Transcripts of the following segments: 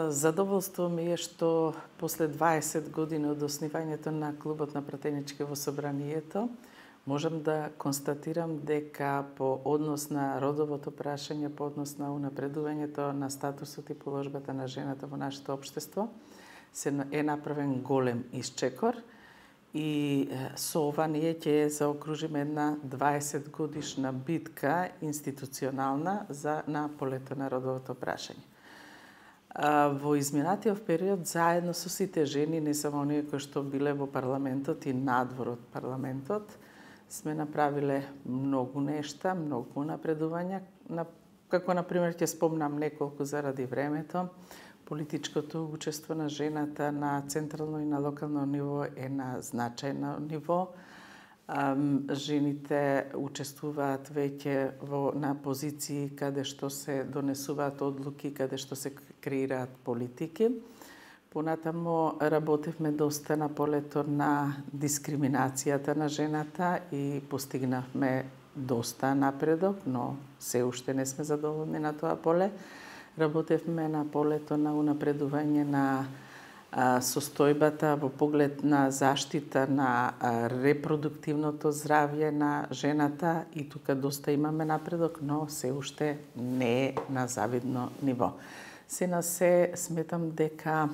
Задоволство ми е што после 20 години од основањето на Клубот на пратенички во Собранието можам да констатирам дека по однос на родовото прашање, по однос на унапредувањето на статусот и положбата на жената во нашето општество, е направен голем исчекор и со ова ние ќе заокружиме една 20 годишна битка институционална на полето на родовото прашање. Во изминатиот период, заедно со сите жени, не само оние кои што биле во парламентот и надвор од парламентот, сме направиле многу нешта, многу напредувања. Како, например, ќе спомнам неколку заради времето, политичкото учество на жената на централно и на локално ниво е на значајно ниво. Жените учествуваат веќе на позиции каде што се донесуваат одлуки, каде што се креираат политики. Понатамо работевме доста на полето на дискриминацијата на жената и постигнавме доста напредок, но се уште не сме задоволни на тоа поле. Работевме на полето на унапредување на состојбата во поглед на заштита на репродуктивното здравје на жената и тука доста имаме напредок, но се уште не е на завидно ниво. Се на се сметам дека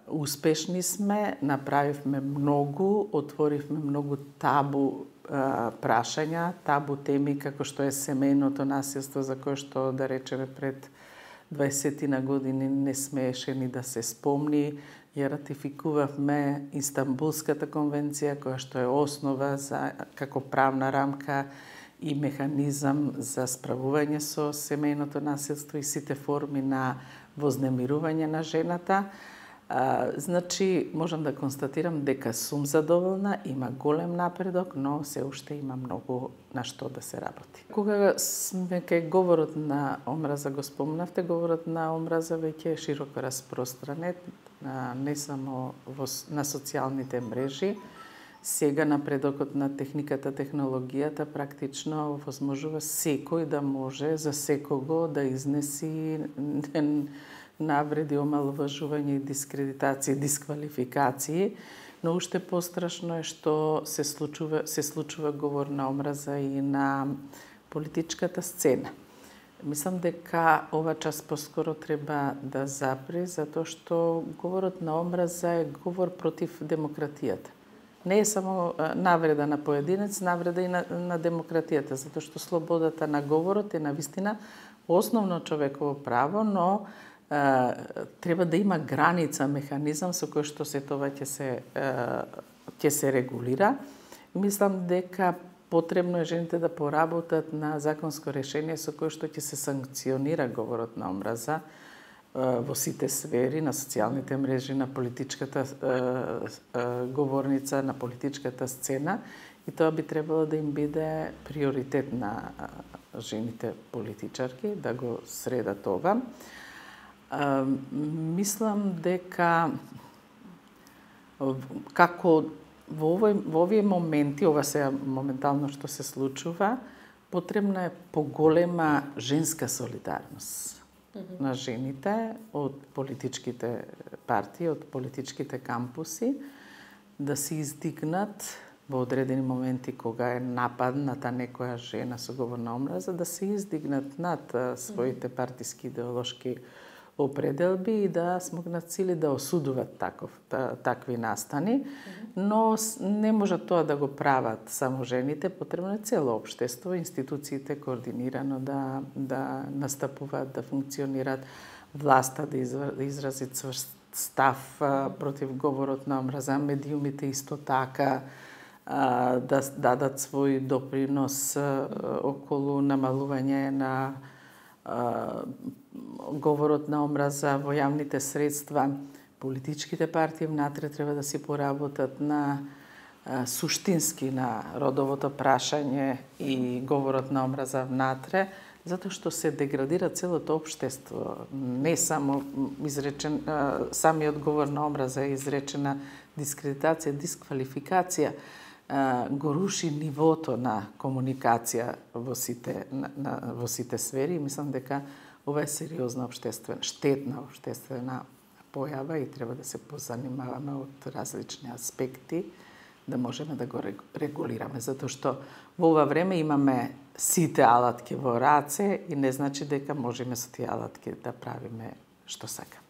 успешни сме, направивме многу, отворивме многу табу прашања, табу теми како што е семејното насилство, за кое што, да речеме, пред 20 години не смееше ни да се спомни. Ја ратификувавме Истанбулската конвенција, која што е основа како правна рамка и механизам за справување со семејното насилство и сите форми на вознемирување на жената. Значи, можам да констатирам дека сум задоволна, има голем напредок, но се уште има многу на што да се работи. Кога сме кај говорот на омраза, го спомнавте, говорот на омраза веќе е широко распространет, не само на социјалните мрежи. Сега напредокот на техниката, технологијата практично возможува секој да може за секого да изнеси навреди, омаловажување, дискредитација, дисквалификации, но уште пострашно е што се случува говор на омраза и на политичката сцена. Мислам дека ова час поскоро треба да запре, затоа што говорот на омраза е говор против демократијата. Не е само навреда на поединец, навреда и на демократијата, затоа што слободата на говорот е навистина основно човеково право, но треба да има граница, механизам со кој што се тоа ќе се регулира. Мислам дека потребно е жените да поработат на законско решение со кое што ќе се санкционира говорот на омраза во сите сфери, на социјалните мрежи, на политичката говорница, на политичката сцена, и тоа би требало да им биде приоритет на жените политичарки, да го средат ова. Мислам дека како во овие моменти, ова се моментално што се случува, потребна е поголема женска солидарност на жените од политичките партии, од политичките кампуси, да се издигнат во одредени моменти кога е нападната некоја жена со говор на омраза, да се издигнат над своите партиски идеолошки определби и да смогнат сили да осудуват такви настани, но не може тоа да го прават само жените, потребно е цело општество, институциите координирано да настапуваат, да функционираат, власта да изрази цврст став против говорот на омраза, медиумите исто така да дадат свој допринос околу намалување на говорот на омраза во јавните средства. Политичките партии внатре треба да си поработат на суштински на родовото прашање и говорот на омраза внатре, затоа што се деградира целото општество. Не само самиот говор на омраза е изречена дискредитација, дисквалификација, го руши нивото на комуникација во сите сфери. Мислам дека ова е сериозна штетна обштествена појава и треба да се позанимаваме од различни аспекти да можеме да го регулираме. Затоа што во ова време имаме сите алатки во раце и не значи дека можеме со тие алатки да правиме што сакаме.